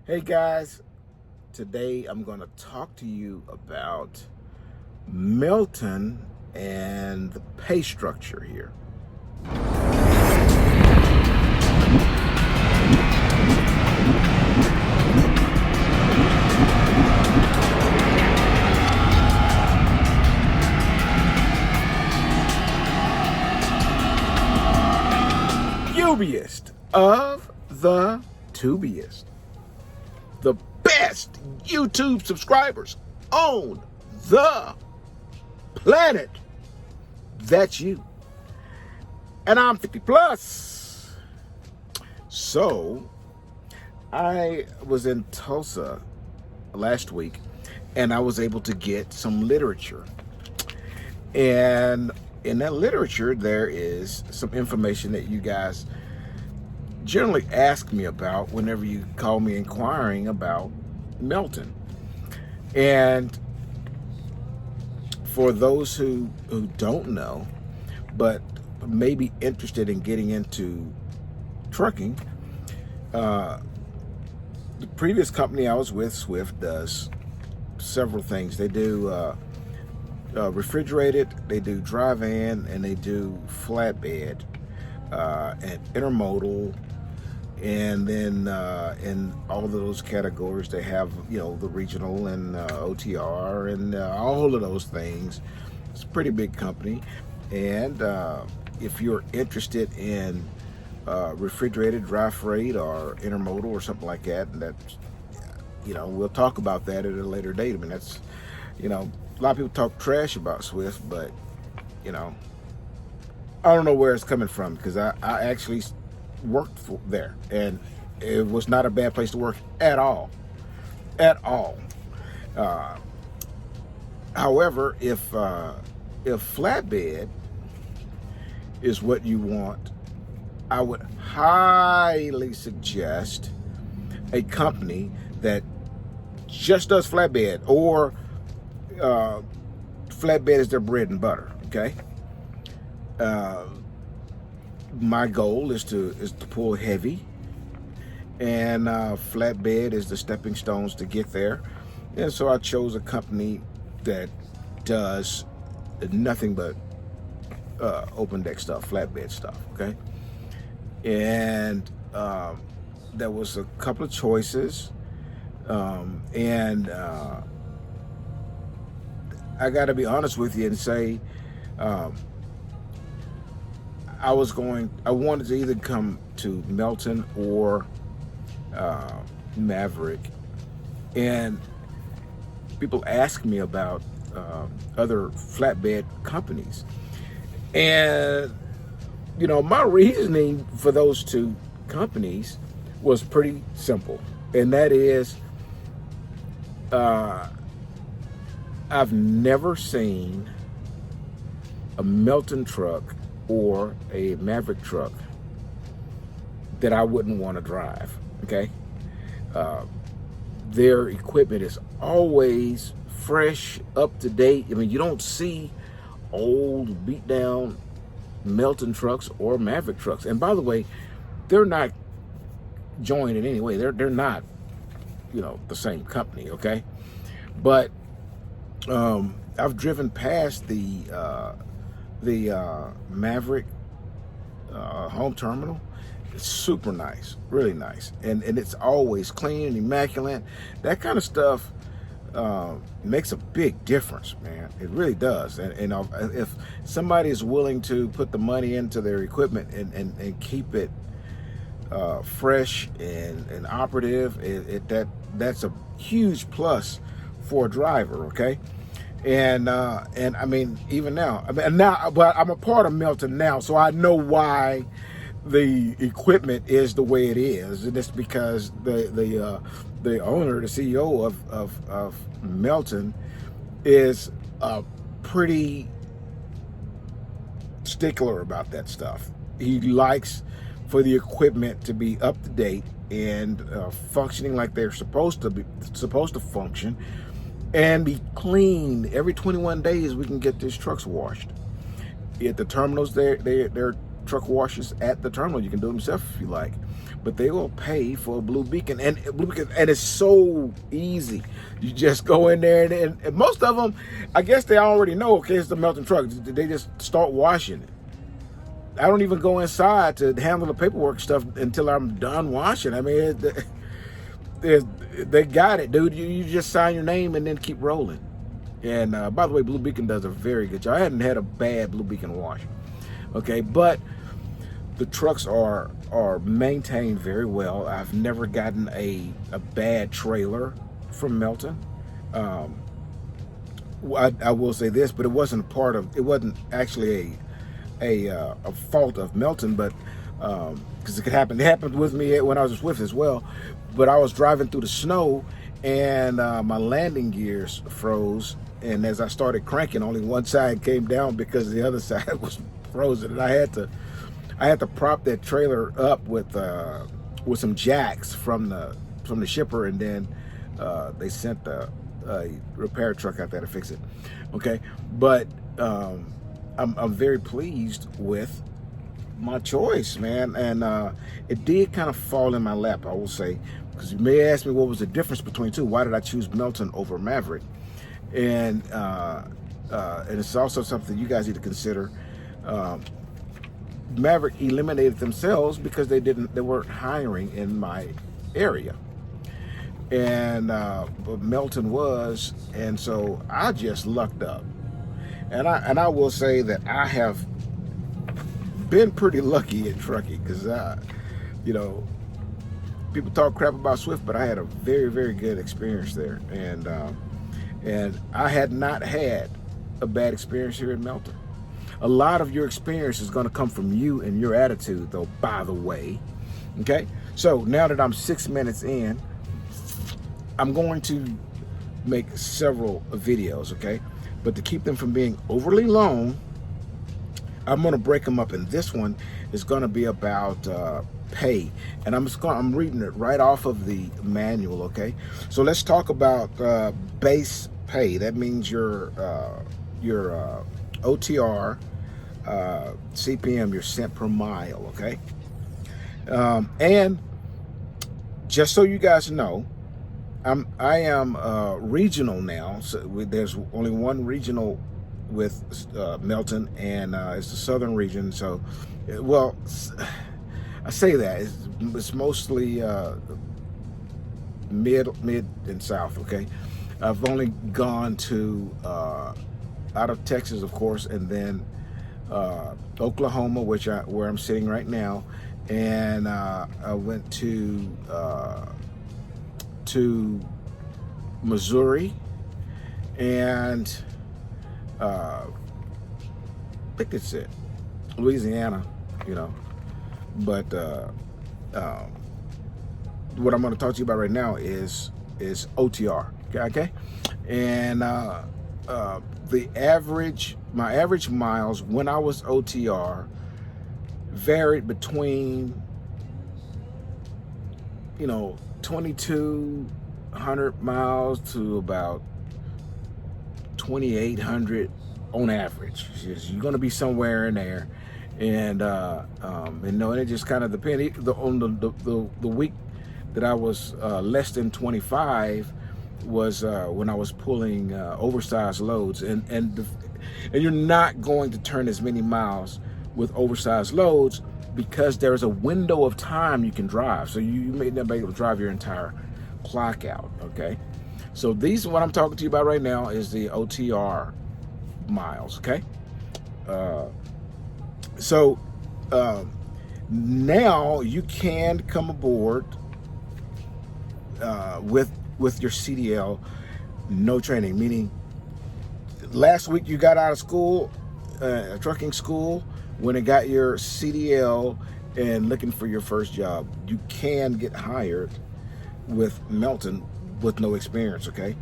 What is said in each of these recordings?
Hey guys, today I'm going to talk to you about Melton and the pay structure here. Tubiest of the tubiest. The best YouTube subscribers on the planet. That's you. And I'm 50 plus. So I was in Tulsa last week and I was able to get some literature. And in that literature, there is some information that you guys generally ask me about whenever you call me inquiring about Melton. And for those who don't know, but may be interested in getting into trucking, the previous company I was with, Swift, does several things. They do refrigerated, they do dry van, and they do flatbed and intermodal. And then in all of those categories, they have, the regional and OTR and all of those things. It's a pretty big company. And if you're interested in refrigerated dry freight or intermodal or something like that, and that's, we'll talk about that at a later date. I mean, that's, a lot of people talk trash about Swift, but, I don't know where it's coming from, because I actually worked there, and it was not a bad place to work at all. However, if flatbed is what you want, I would highly suggest a company that just does flatbed, or flatbed is their bread and butter. Okay. My goal is to pull heavy, and flatbed is the stepping stones to get there. And so I chose a company that does nothing but open deck stuff, flatbed stuff. Okay. And there was a couple of choices, and I got to be honest with you and say, I wanted to either come to Melton or Maverick. And people ask me about other flatbed companies. And, my reasoning for those two companies was pretty simple. And that is, I've never seen a Melton truck or a Maverick truck that I wouldn't want to drive. Okay. Their equipment is always fresh, up to date. I mean, you don't see old, beat down Melton trucks or Maverick trucks. And by the way, they're not joined in any way. They're not, the same company. Okay. But I've driven past the Maverick home terminal. It's super nice, really nice, and it's always clean and immaculate. That kind of stuff makes a big difference, man. It really does. And if somebody is willing to put the money into their equipment and keep it fresh and operative, that's a huge plus for a driver. Okay. And I mean, even now, but I'm a part of Melton now, so I know why the equipment is the way it is, and it's because the owner, the CEO of Melton, is pretty stickler about that stuff. He likes for the equipment to be up to date and functioning like they're supposed to function, and be clean. Every 21 days we can get these trucks washed. At the terminals, they're truck washes at the terminal. You can do them yourself if you like. but they will pay for a blue beacon, and it's so easy. You just go in there, and most of them, I guess they already know. Okay, it's the Melton truck. They just start washing it. I don't even go inside to handle the paperwork stuff until I'm done washing. I mean, they got it, dude. You just sign your name and then keep rolling. And by the way, Blue Beacon does a very good job. I hadn't had a bad Blue Beacon wash. Okay, but the trucks are maintained very well. I've never gotten a bad trailer from Melton. I will say this, but it wasn't actually a fault of Melton, but because it could happen. It happened with me when I was with Swifty as well. But I was driving through the snow, and my landing gears froze. And as I started cranking, only one side came down because the other side was frozen, and I had to prop that trailer up with some jacks from the shipper, and then they sent the repair truck out there to fix it. Okay, but I'm very pleased with my choice, man, and it did kind of fall in my lap, I will say, because you may ask me what was the difference between two. Why did I choose Melton over Maverick? And it's also something you guys need to consider. Maverick eliminated themselves because they weren't hiring in my area, and but Melton was, and so I just lucked up. And I will say that I have been pretty lucky in trucking, because you know, people talk crap about Swift, but I had a very, very good experience there, and I had not had a bad experience here in Melton. A lot of your experience is going to come from you and your attitude, though, by the way. Okay, so now that I'm 6 minutes in, I'm going to make several videos, okay? But to keep them from being overly long, I'm going to break them up, and this one is going to be about pay, and I'm reading it right off of the manual. Okay, so let's talk about base pay. That means your OTR, CPM, your cent per mile. Okay, and just so you guys know, I am regional now. So there's only one regional with Melton, and it's the southern region. So, well, I say that it's mostly mid and south. Okay, I've only gone to out of Texas, of course, and then Oklahoma, where I'm sitting right now, and I went to Missouri, and I think that's it. Louisiana, you know. But what I'm going to talk to you about right now is OTR. Okay, and my average miles when I was OTR varied between 2,200 miles to about 2,800 on average. You're going to be somewhere in there, and it just kind of depends. On the week that I was less than 25 was when I was pulling oversized loads, and you're not going to turn as many miles with oversized loads because there's a window of time you can drive. So you may not be able to drive your entire clock out. Okay, so what I'm talking to you about right now is the OTR miles. Okay, so now you can come aboard with your CDL, no training. Meaning, last week you got out of school, trucking school, when it got your CDL and looking for your first job, you can get hired with Melton with no experience. Okay,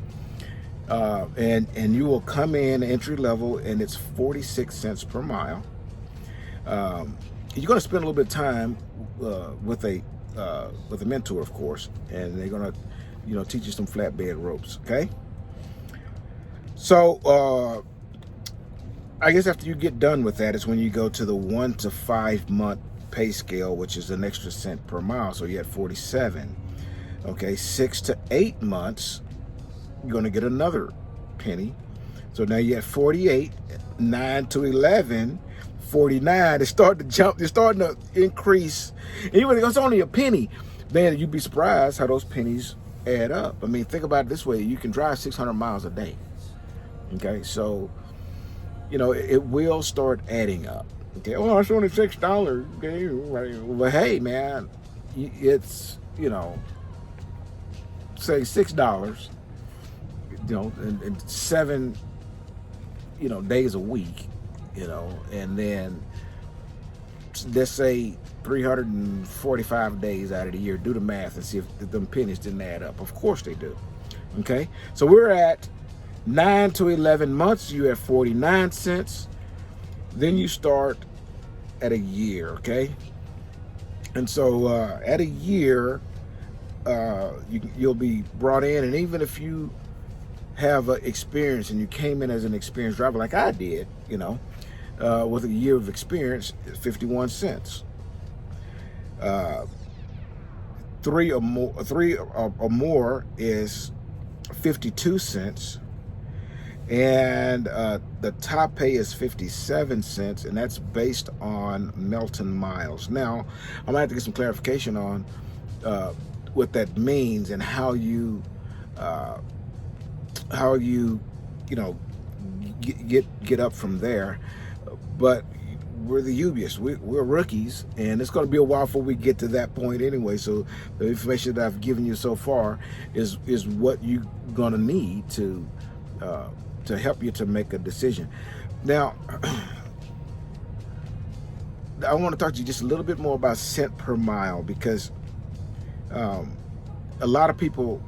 and you will come in entry level, and it's 46 cents per mile. You're going to spend a little bit of time with a mentor, of course, and they're going to teach you some flatbed ropes. Okay, so I guess after you get done with that is when you go to the 1 to 5 month pay scale, which is an extra cent per mile, so you had 47. Okay, 6 to 8 months, you're going to get another penny. So now you have 48. 9 to 11, 49. It's starting to jump. It's starting to increase. Even if it's only a penny, man, you'd be surprised how those pennies add up. I mean, think about it this way: you can drive 600 miles a day. Okay, so you know it will start adding up. Okay, well, it's only $6. Okay, well, hey, man, it's, you know, say $6. You know, and 7, you know, days a week, you know, and then let's say 345 days out of the year. Do the math and see if them pennies didn't add up. Of course they do. Okay, so we're at 9 to 11 months. You have 49 cents. Then you start at a year. Okay, and so at a year, you'll be brought in, and even if you have experience and you came in as an experienced driver like I did, you know, with a year of experience, 51 cents. 3 or more is 52 cents. And the top pay is 57 cents, and that's based on Melton miles. Now, I'm gonna have to get some clarification on what that means and how you you know, get up from there. But we're the UBS, we're rookies, and it's going to be a while before we get to that point anyway. So the information that I've given you so far is what you're going to need to help you to make a decision. Now, I want to talk to you just a little bit more about cent per mile, because a lot of people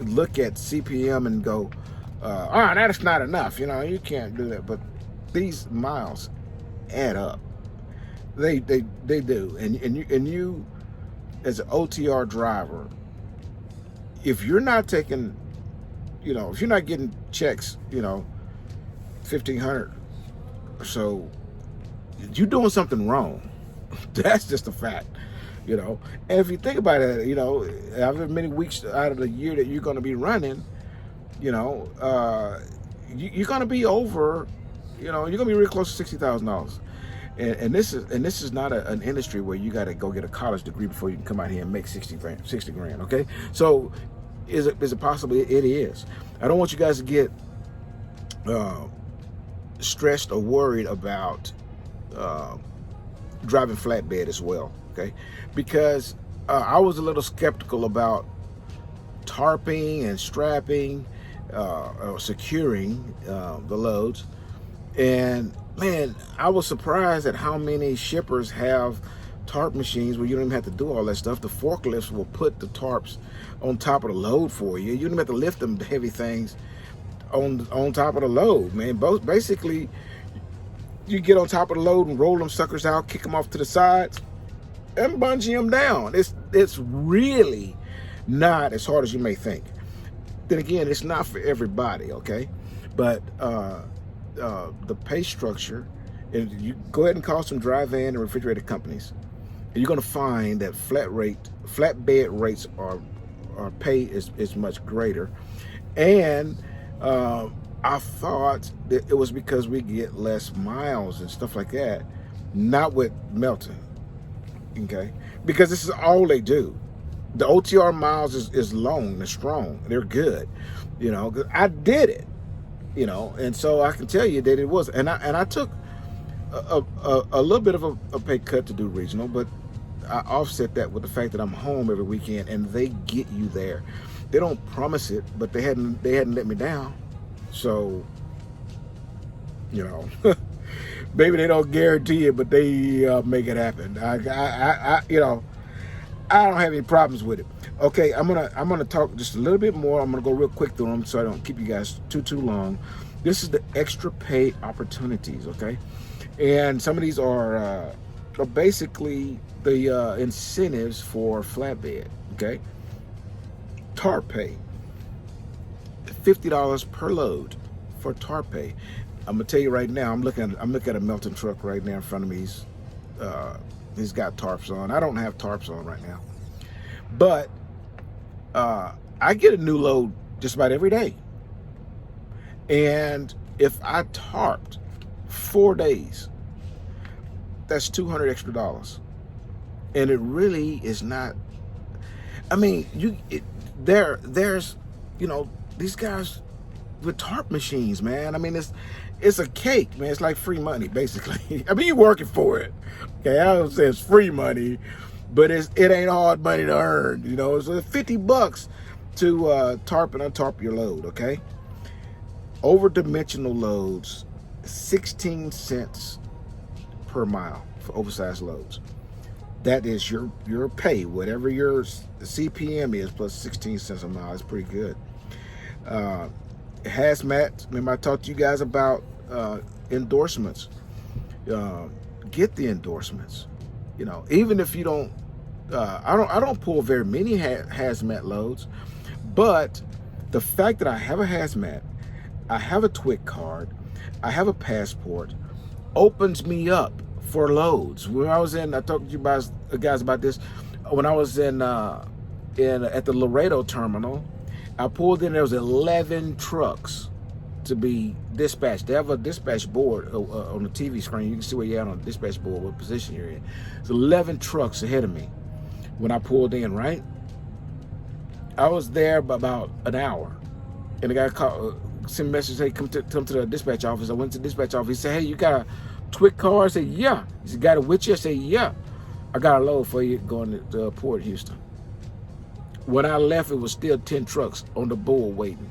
look at CPM and go, that's not enough. You know, you can't do that. But these miles add up. They do. And you as an OTR driver, if you're not taking, you know, if you're not getting checks, you know, 1,500 or so, you're doing something wrong. That's just a fact. You know, and if you think about it, you know, however many weeks out of the year that you're going to be running, you know, you're going to be over, you know, you're going to be real close to $60,000. And this is not an industry where you got to go get a college degree before you can come out here and make 60 grand. Okay, so is it possible? It is. I don't want you guys to get stressed or worried about driving flatbed as well. Okay, because I was a little skeptical about tarping and strapping or securing the loads, and man, I was surprised at how many shippers have tarp machines where you don't even have to do all that stuff. The forklifts will put the tarps on top of the load for you. You don't even have to lift them heavy things on top of the load, man. Basically, you get on top of the load and roll them suckers out, kick them off to the sides, and bungee them down. It's really not as hard as you may think. Then again, it's not for everybody, okay? But the pay structure, and you go ahead and call some dry van and refrigerator companies, and you're going to find that flatbed rates are pay is much greater. And I thought that it was because we get less miles and stuff like that. Not with Melton, okay? Because this is all they do. The OTR miles is long and strong. They're good, you know. I did it, you know, and so I can tell you that it was. And I took a little bit of a pay cut to do regional, but I offset that with the fact that I'm home every weekend, and they get you there. They don't promise it, but they hadn't let me down. So, you know, maybe they don't guarantee it, but they make it happen. I you know, I don't have any problems with it. Okay, I'm gonna talk just a little bit more. I'm gonna go real quick through them so I don't keep you guys too long. This is the extra pay opportunities, okay? And some of these are basically the incentives for flatbed, okay? Tarp pay, $50 per load for tarp pay. I'm gonna tell you right now, I'm looking at a Melton truck right now in front of me. He's He's got tarps on. I don't have tarps on right now. But I get a new load just about every day. And if I tarped 4 days, that's $200 extra. And it really is not, I mean, there's, you know, these guys with tarp machines, man. I mean, it's a cake, man. It's like free money, basically. I mean, you're working for it. Okay, I don't say it's free money, but it ain't hard money to earn. You know, it's $50 to tarp and untarp your load. Okay, over-dimensional loads, 16 cents per mile for oversized loads. That is your pay, whatever your CPM is, plus 16 cents a mile. That's pretty good. Hazmat, remember I talked to you guys about endorsements. Get the endorsements. You know, even if you don't, I don't pull very many hazmat loads, but the fact that I have a hazmat, I have a TWIC card, I have a passport, opens me up for loads. When I was in, I talked to you guys about this. When I was at the Laredo terminal, I pulled in. There was 11 trucks to be dispatched. They have a dispatch board on the TV screen. You can see where you're at on the dispatch board, what position you're in. It's 11 trucks ahead of me when I pulled in. Right, I was there by about an hour, and the guy sent a message, "Hey, come to the dispatch office." I went to the dispatch office. He said, "Hey, you got a TWIC card?" I said, "Yeah." He said, "Got it with you?" I said, "Yeah." "I got a load for you going to Port Houston." When I left, it was still 10 trucks on the bull waiting.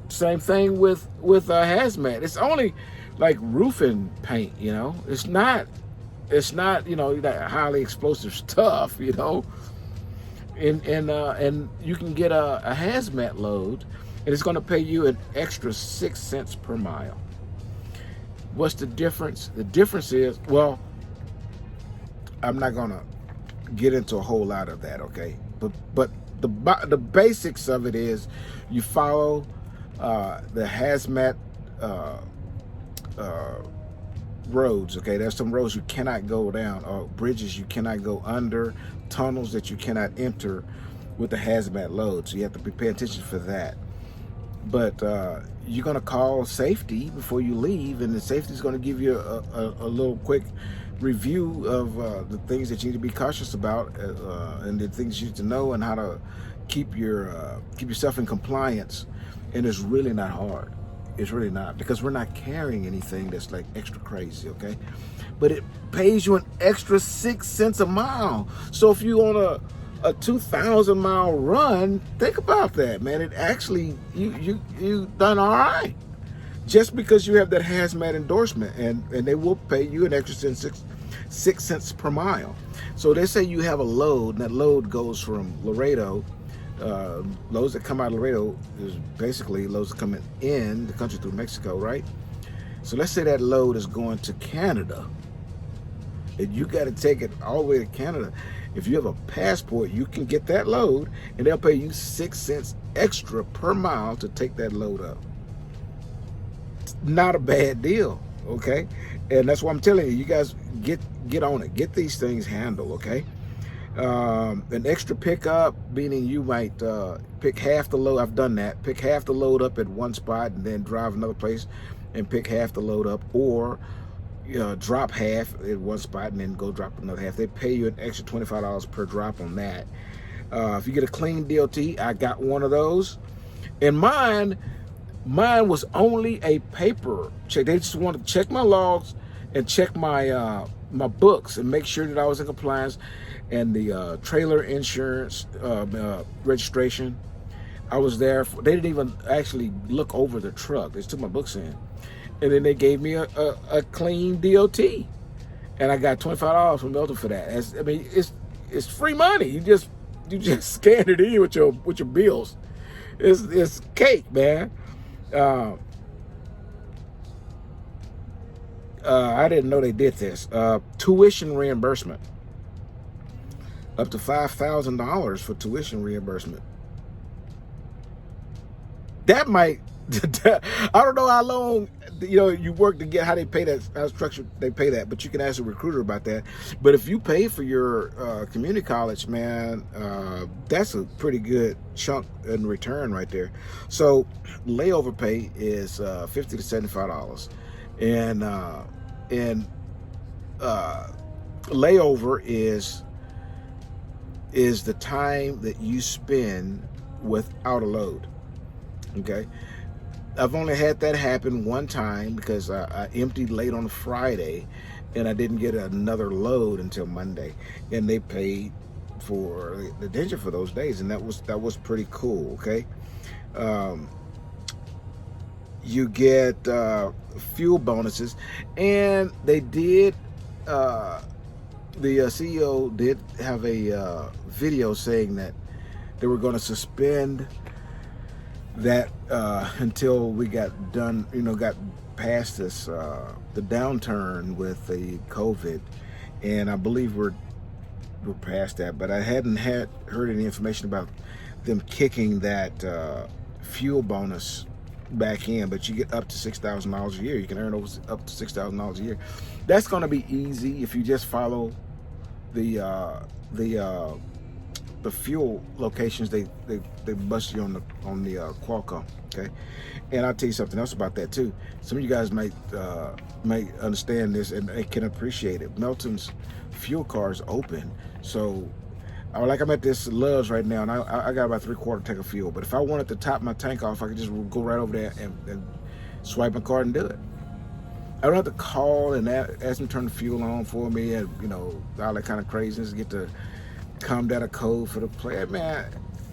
Same thing with hazmat. It's only like roofing paint, you know. It's not, you know, that highly explosive stuff, you know. And you can get a hazmat load, and it's going to pay you an extra 6 cents per mile. What's the difference? The difference is, well, I'm not going to get into a whole lot of that, okay? But the basics of it is you follow the hazmat roads, okay? There's some roads you cannot go down, or bridges you cannot go under, tunnels that you cannot enter with the hazmat load. So you have to be paying attention for that. But you're going to call safety before you leave, and the safety is going to give you a little quick review of the things that you need to be cautious about, and the things you need to know, and how to keep yourself in compliance. And it's really not hard. It's really not, because we're not carrying anything that's like extra crazy, okay? But it pays you an extra 6 cents a mile. So if you on a 2,000 mile run, think about that, man. It actually, you done all right, just because you have that hazmat endorsement, and they will pay you an extra 6 cents per mile. So they say you have a load, and that load goes from Laredo. Loads that come out of Laredo is basically loads coming in the country through Mexico, right? So let's say that load is going to Canada, and you got to take it all the way to Canada. If you have a passport, you can get that load, and they'll pay you 6 cents extra per mile to take that load up. It's not a bad deal, okay? And that's what I'm telling you. You guys get on it. Get these things handled, okay? An extra pickup, meaning you might pick half the load. I've done that. Pick half the load up at one spot and then drive another place and pick half the load up, or drop half at one spot and then go drop another half. They pay you an extra $25 per drop on that. If you get a clean DOT, I got one of those, and mine was only a paper check. They just wanted to check my logs and check my my books and make sure that I was in compliance, and the trailer insurance registration. I was there. They didn't even actually look over the truck. They just took my books in, and then they gave me a clean DOT, and I got $25 from Melton for that. I mean, it's free money. You just scan it in with your bills. It's cake, man. I didn't know they did this. Tuition reimbursement. Up to $5,000 for tuition reimbursement. That might I don't know how long you work to get how they pay that, how structured they pay that, but you can ask a recruiter about that. But if you pay for your community college, man, that's a pretty good chunk in return right there. So layover pay is $50 to $75, and layover is the time that you spend without a load. Okay, I've only had that happen one time because I emptied late on a Friday and I didn't get another load until Monday, and they paid for the detention for those days, and that was pretty cool. Okay, you get fuel bonuses, and they did the CEO did have a video saying that they were going to suspend that until we got done, got past this the downturn with the COVID, and I believe we're past that. But I hadn't heard any information about them kicking that fuel bonus back in. But you get up to $6,000 a year. You can earn up to $6,000 a year. That's going to be easy if you just follow the fuel locations they bust you on the Qualcomm. Okay, and I'll tell you something else about that too. Some of you guys might understand this and can appreciate it. Melton's fuel car is open, so like I'm at this Love's right now, and I got about 3/4 tank of fuel. But if I wanted to top my tank off, I could just go right over there and swipe my card and do it. I don't have to call and ask them to turn the fuel on for me, and all that kind of craziness. Get to come down a code for the player, man.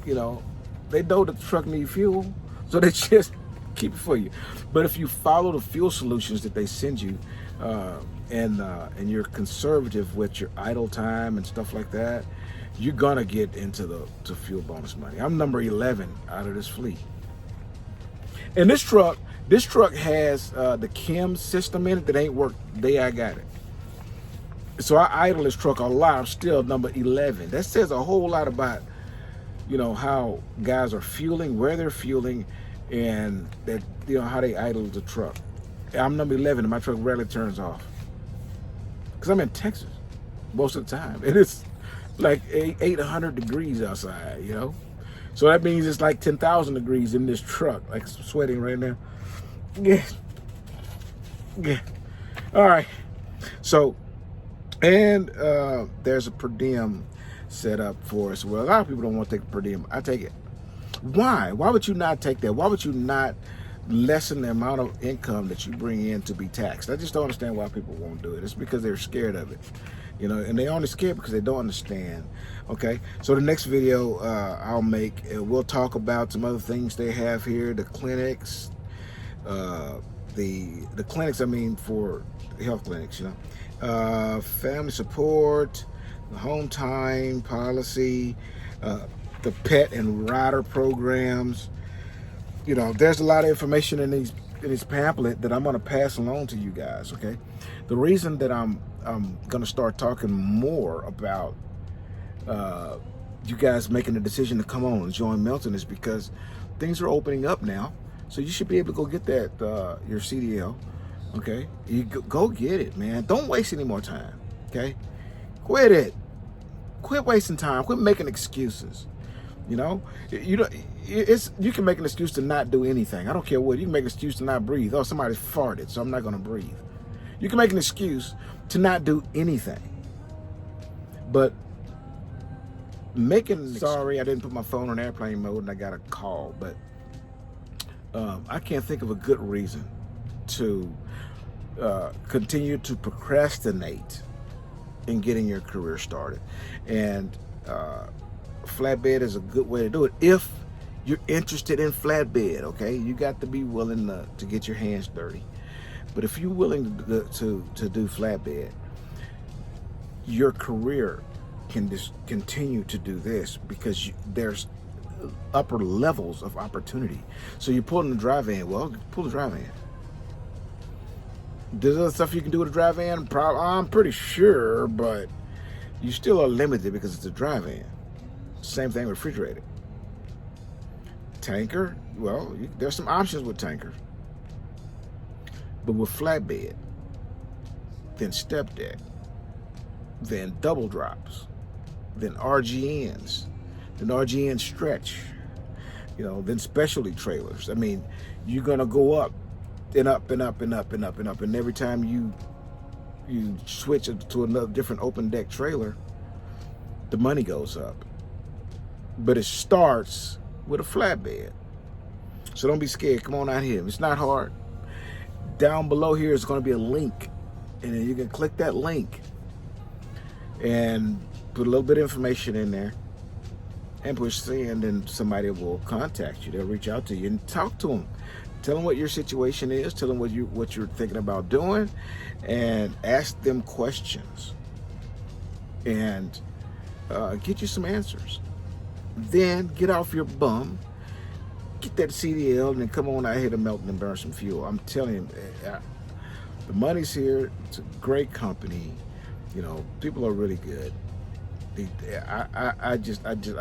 They know the truck need fuel, so they just keep it for you. But if you follow the fuel solutions that they send you, and you're conservative with your idle time and stuff like that, you're gonna get into the fuel bonus money. I'm number 11 out of this fleet, and this truck has the chem system in it that ain't worked the day I got it. So I idle this truck a lot. I'm still number 11. That says a whole lot about, how guys are fueling, where they're fueling, and that, how they idle the truck. I'm number 11, and my truck rarely turns off. Because I'm in Texas most of the time. And it's like 800 degrees outside, So that means it's like 10,000 degrees in this truck. Like I'm sweating right now. Yeah. All right. So, and there's a per diem set up for us. Well, a lot of people don't want to take a per diem. I take it. Why? Why would you not take that? Why would you not lessen the amount of income that you bring in to be taxed? I just don't understand why people won't do it. It's because they're scared of it, and they're only scared because they don't understand. Okay, so the next video I'll make, we'll talk about some other things they have here, the clinics, the clinics, I mean, for health clinics, family support, the home time policy, the pet and rider programs. There's a lot of information in this pamphlet that I'm going to pass along to you guys. Okay, the reason that I'm going to start talking more about you guys making the decision to come on and join Melton is because things are opening up now, so you should be able to go get that your CDL. Okay, you go get it, man. Don't waste any more time. Okay, quit it. Quit wasting time. Quit making excuses. You can make an excuse to not do anything. I don't care what. You can make an excuse to not breathe. Oh, somebody farted, so I'm not going to breathe. You can make an excuse to not do anything. But sorry, I didn't put my phone on airplane mode and I got a call. But I can't think of a good reason to continue to procrastinate in getting your career started. And flatbed is a good way to do it if you're interested in flatbed. Okay, you got to be willing to get your hands dirty. But if you're willing to do flatbed, your career can just continue to do this because there's upper levels of opportunity. So you're pulling the dry van. Well, pull the dry van. There's other stuff you can do with a dry van. I'm pretty sure, but you still are limited because it's a dry van. Same thing with refrigerated. Tanker, well, there's some options with tankers. But with flatbed, then step deck, then double drops, then RGNs, then RGN stretch, then specialty trailers. I mean, you're gonna go up and up and up and up and up and up, and every time you switch to another different open deck trailer, the money goes up. But it starts with a flatbed. So don't be scared. Come on out here. It's not hard. Down below here is going to be a link, and then you can click that link and put a little bit of information in there and push send, and somebody will contact you. They'll reach out to you and talk to them. Tell them what your situation is. Tell them what you're thinking about doing, and ask them questions and get you some answers. Then get off your bum, get that CDL, and then come on out here to Melton and burn some fuel. I'm telling you, the money's here. It's a great company. People are really good. I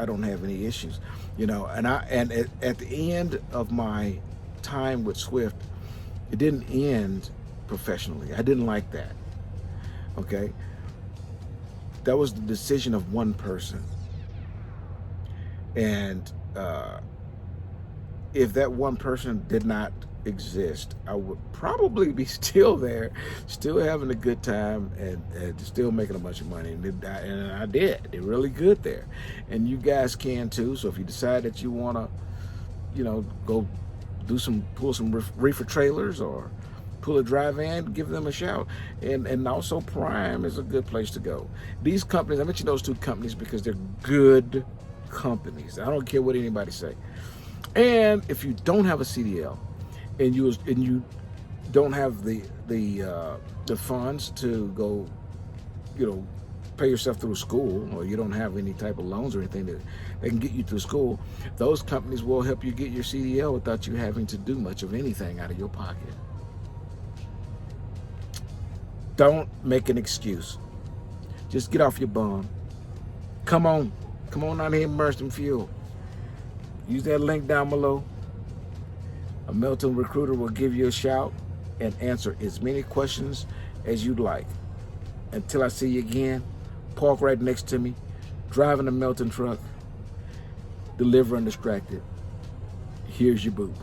don't have any issues. And at the end of my time with Swift, it didn't end professionally. I didn't like that. Okay, that was the decision of one person, and if that one person did not exist, I would probably be still there, still having a good time, and still making a bunch of money. And I did really good there, and you guys can too. So if you decide that you want to, go pull some reefer trailers or pull a dry van, give them a shout. And also Prime is a good place to go. These companies, I mentioned those two companies because they're good companies. I don't care what anybody say. And if you don't have a CDL and you don't have the funds to go, pay yourself through school, or you don't have any type of loans or anything that can get you through school, those companies will help you get your CDL without you having to do much of anything out of your pocket. Don't make an excuse. Just get off your bum. Come on out here and burn some fuel. Use that link down below. A Melton recruiter will give you a shout and answer as many questions as you'd like. Until I see you again, park right next to me, driving a Melton truck, deliver undistracted. Here's your boo.